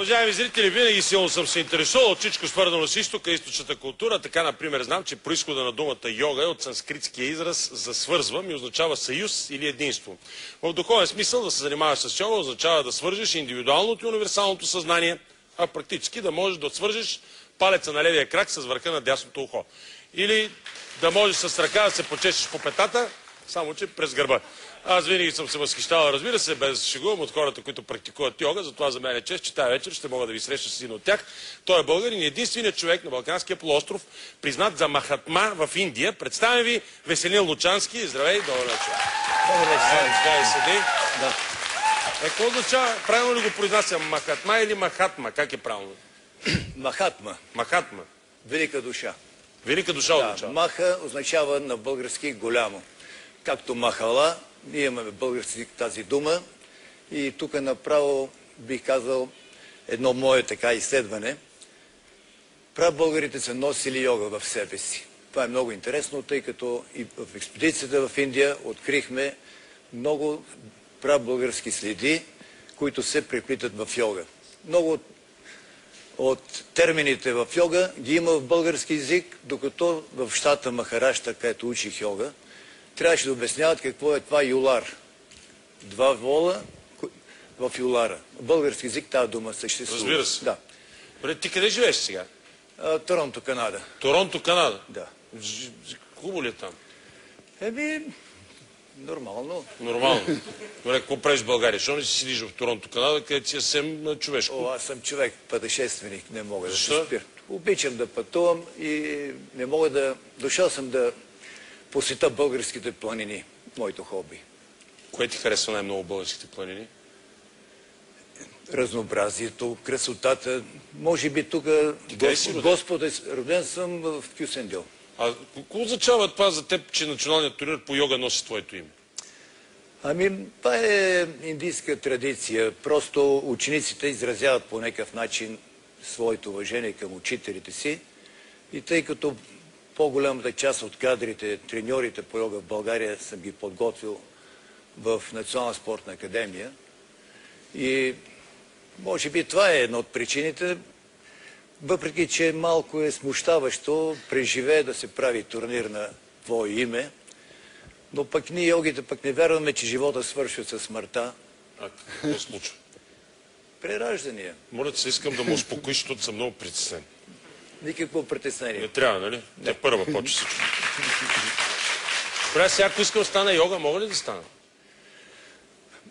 Уважаеми зрители, винаги силно съм се интересувал от всичко свързано с изтока, източната култура. Така, например, знам, че произхода на думата йога е от санскритския израз за свързвам и означава съюз или единство. В духовен смисъл да се занимаваш с йога означава да свържеш индивидуалното и универсалното съзнание, а практически да можеш да свържеш палеца на левия крак с върха на дясното ухо. Или да можеш с ръка да се почешеш по петата, само че през гърба. Аз винаги съм се възхищавал, разбира се, без да шегувам от хората, които практикуват йога, затова за мен е чест, че тази вечер ще мога да ви срещна с един от тях. Той е българин и единственият човек на Балканския полуостров, признат за Махатма в Индия. Представям ви Веселин Лучански. Здравей, добър вечер. Добър вечер. Седи. Да. Какво означава? Правилно ли го произнасям? Махатма или Махатма? Как е правилно? Махатма. Махатма. Велика душа. Велика душа означава. Маха означава на български голямо. Както махала, ние имаме български тази дума и тук направо бих казал едно мое така изследване. Прабългарите са носили йога в себе си. Това е много интересно, тъй като и в експедицията в Индия открихме много прабългарски следи, които се преплитат в йога. Много от термините в йога ги има в български език, докато в щата Махарашта, където учих йога, трябваше да обясняват какво е това юлар. Два вола в юлара. В български език тази дума съществува. Разбира се. Да. Добре, ти къде живееш сега? Торонто, Канада. Торонто, Канада? Да. Хубаво ли е там? Нормално. Нормално. Добре, какво правиш в България? Защо не си седиш в Торонто, Канада, където си съвсем човешко? Аз съм човек, пътешественик, не мога Защо? да се спира. Обичам да пътувам и не мога да... Дошъл съм да посета българските планини, моето хобби. Кое ти харесва най-много българските планини? Разнообразието, красотата. Може би тук Господ е... Роден съм в Кюстендил. А какво означава това за теб, че националният турнир по йога носи твоето име? Това е индийска традиция. Просто учениците изразяват по някакъв начин своето уважение към учителите си. И тъй като по-голямата част от кадрите, треньорите по йога в България съм ги подготвил в Национална спортна академия. И може би това е една от причините, въпреки че малко е смущаващо, преживее да се прави турнир на твое име, но пък ние йогите пък не вярваме, че живота свършва със смъртта. А какво се случва? Прераждания. Моля те се, искам да му успокоиш, защото съм много притеснен. Никакво притеснение. Не трябва, нали? Не първа почва всичко. Добре, сега ако искам да стана йога, мога ли да стана?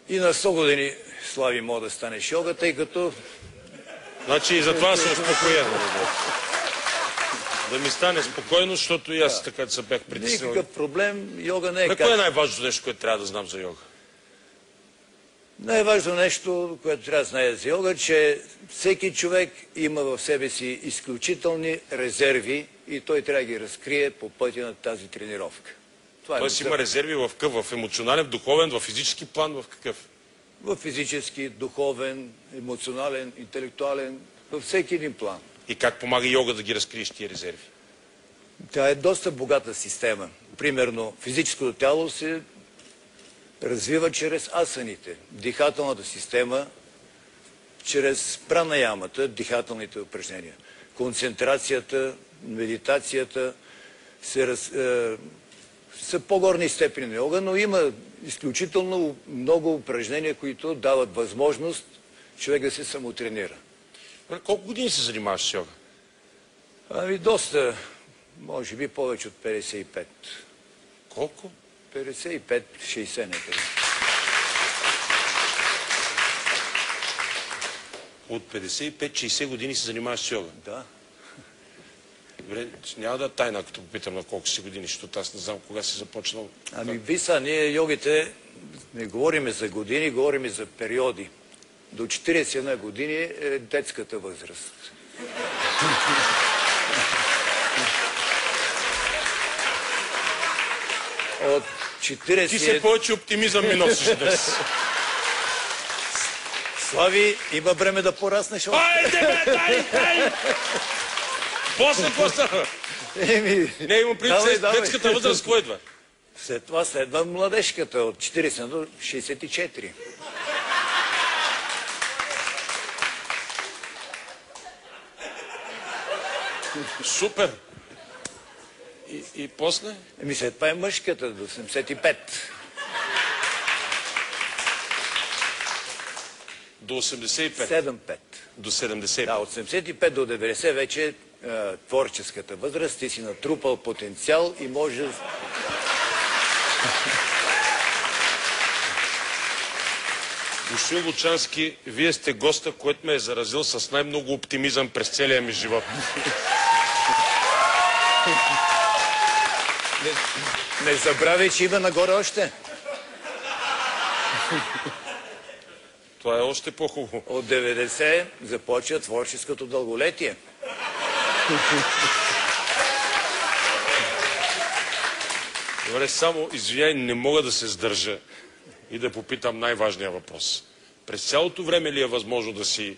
И на 100 години, Слави, мога да станеш йога, тъй като... Значи и затова съм успокоен. Да ми стане спокойно, защото и аз така се бях притеснил. Никакъв проблем, йога не е Какво е най-важното нещо, което трябва да знам за йога? Най-важно нещо, което трябва да знае за йога, че всеки човек има в себе си изключителни резерви и той трябва да ги разкрие по пътя на тази тренировка. Тоест има резерви в какъв? В емоционален, в духовен, в физически план, в какъв? В физически, духовен, емоционален, интелектуален, във всеки един план. И как помага йога да ги разкриеш тия резерви? Тя е доста богата система. Примерно, физическото тяло се развива чрез асаните, дихателната система, чрез пранаямата, дихателните упражнения. Концентрацията, медитацията са по-горни степени на йога, но има изключително много упражнения, които дават възможност човек да се самотренира. Колко години се занимаваш с йога? Доста, може би повече от 55. Колко? 55-60 някъде. От 55-60 години се занимаваш с йога? Да. Добре, няма да тайна, като попитам на колко си години, защото аз не знам кога си започнал. Виса, ние йогите не говориме за години, говориме за периоди. До 41 години е детската възраст. От 40... Ти се повече оптимизъм ми носиш днес. Слави, има време да пораснеш. Айде, бе, дай! После какво става? Не, имам преди детската възраст, кой идва? След това следва младежката от 40 до 64. Супер! И после? Еми след това е мъжката до 85. До 85? 75. До 75. Да, от 75 до 90 вече творческата възраст, ти си натрупал потенциал и може... Господин Лучански, вие сте госта, който ме е заразил с най-много оптимизъм през целия ми живот. Не забравяй, че има нагоре още. Това е още по-хубаво. От 90 започва творческото дълголетие. Добре, само, извиняй, не мога да се сдържа и да попитам най-важния въпрос. През цялото време ли е възможно да си...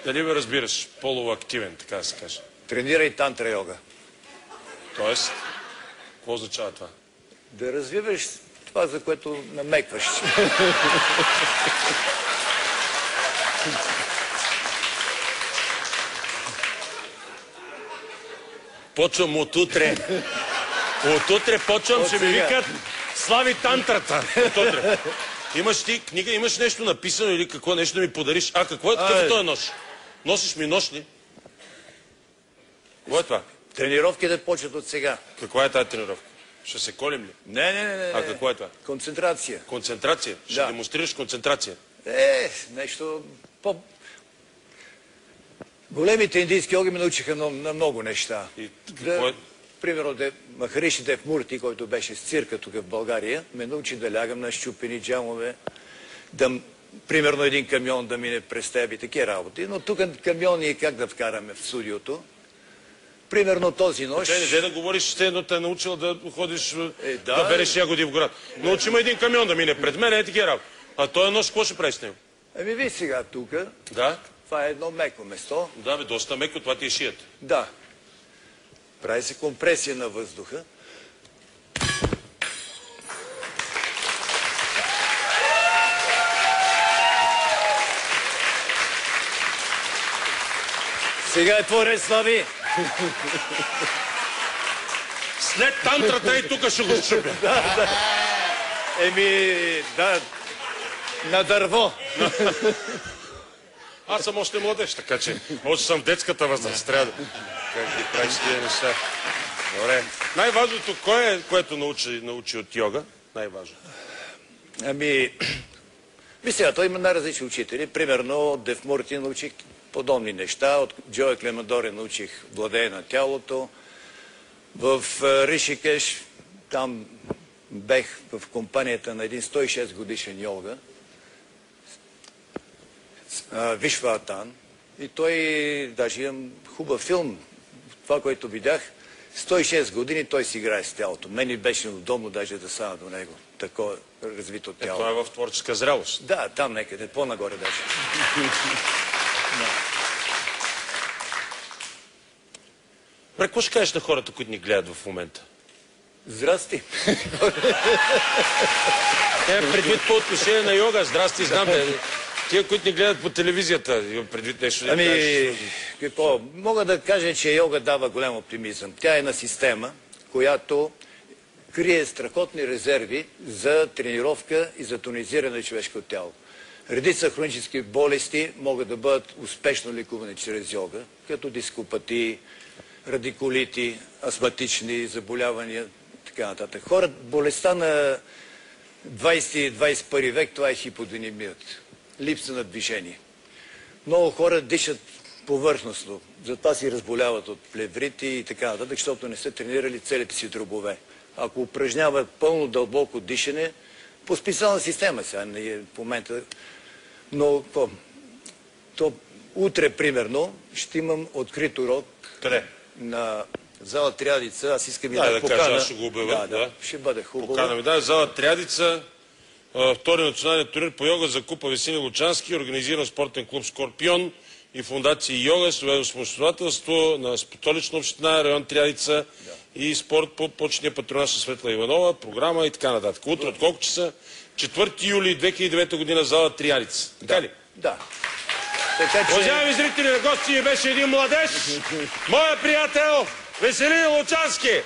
дали ме разбираш, полово активен, така да се каже? Тренирай тантра йога. Тоест, какво означава това? Да развиваш това, за което намекваш. Почвам от утре. От утре почвам, ще ми викат Слави тантрата. От утре. Имаш ти книга, имаш нещо написано или какво нещо да ми подариш? Какво е такъв този нож? Носиш ми нож ли? Какво е това? Тренировките почват от сега. Каква е тази тренировка? Ще се колим ли? Не. А какво е това? Концентрация. Концентрация? Ще демонстрираш концентрация? Нещо по... Големите индийски йоги ме научиха на много неща. И какво е? Примерно Махариши Дев Мурти, който беше с цирка тук в България, ме научи да лягам на щупени джамове, примерно един камион да мине през теб и такива работи. Но тук камион ние как да вкараме в студиото? Примерно този нощ... Не да говориш, че едно те е научил да ходиш да береш ягоди в гората. Научи ме един камион да мине пред мен, такива работи. А този нощ какво ще прави с него? Виж сега тук. Да? Това е едно меко место. Да, доста меко, това ти е шията. Да. Прави се компресия на въздуха. Сега е твой ред, Слави. След тантрата и тук ще го щупя. Да. На дърво. Аз съм още младеж, така че още съм в детската възраст. Трябва да... Как ги правиш тия неща? Добре. Най-важното, кое е, което научи от йога? Най-важно. Мисля, той има най-различни учители. Примерно от Дев Мурти научих подобни неща. От Джоя Клемадори научих владеене на тялото. В Ришикеш, там бех в компанията на един 106 годишен йога. Вишватан. И той, даже имам хубав филм, това, което видях, 106 години той си играе с тялото. Мен ми беше удобно даже да стана до него. Такова развито тяло. Това е в творческа зрелост. Да, там некъде, по-нагоре даже. Какво ще кажеш на хората, които ни гледат в момента? Здрасти. Предвид по отношение на йога, здрасти, знам. Тия, които ни гледат по телевизията, имам предвид нещо. Какво? Мога да кажа, че йога дава голям оптимизъм. Тя е една система, която крие страхотни резерви за тренировка и за тонизиране на човешкото тяло. Редица хронически болести могат да бъдат успешно лекувани чрез йога, като дископатии, радикулити, астматични заболявания, така нататък. Болестта на 20 и 21 век, това е хиподинамият. Липса на движение. Много хора дишат повърхностно, затова си разболяват от плеврити и така нататък, защото не са тренирали целите си дробове. Ако упражняват пълно дълбоко дишане, по специална система сега, не е в момента, но утре, примерно, ще имам открит урок. Къде? На зала Триадица. Аз искам и да покана. Кажа, аз ще го обявя. Да. Ще бъде хубаво. Поканаме. Да, зала Триадица. Втори национален турнир по йога за Купа Весели Лучански, организиран спортен клуб Скорпион и фундация Йога, спонсорството на столична община, район Триадица и спорт по почетния патронаж на Светла Иванова, програма и така нататък. Утре от колко часа? 4 юли 2009 година, зала Триадица. Така ли? Да. Така че... Уважаеми зрители, на гости ни беше един младеж, моя приятел Веселин Лучански.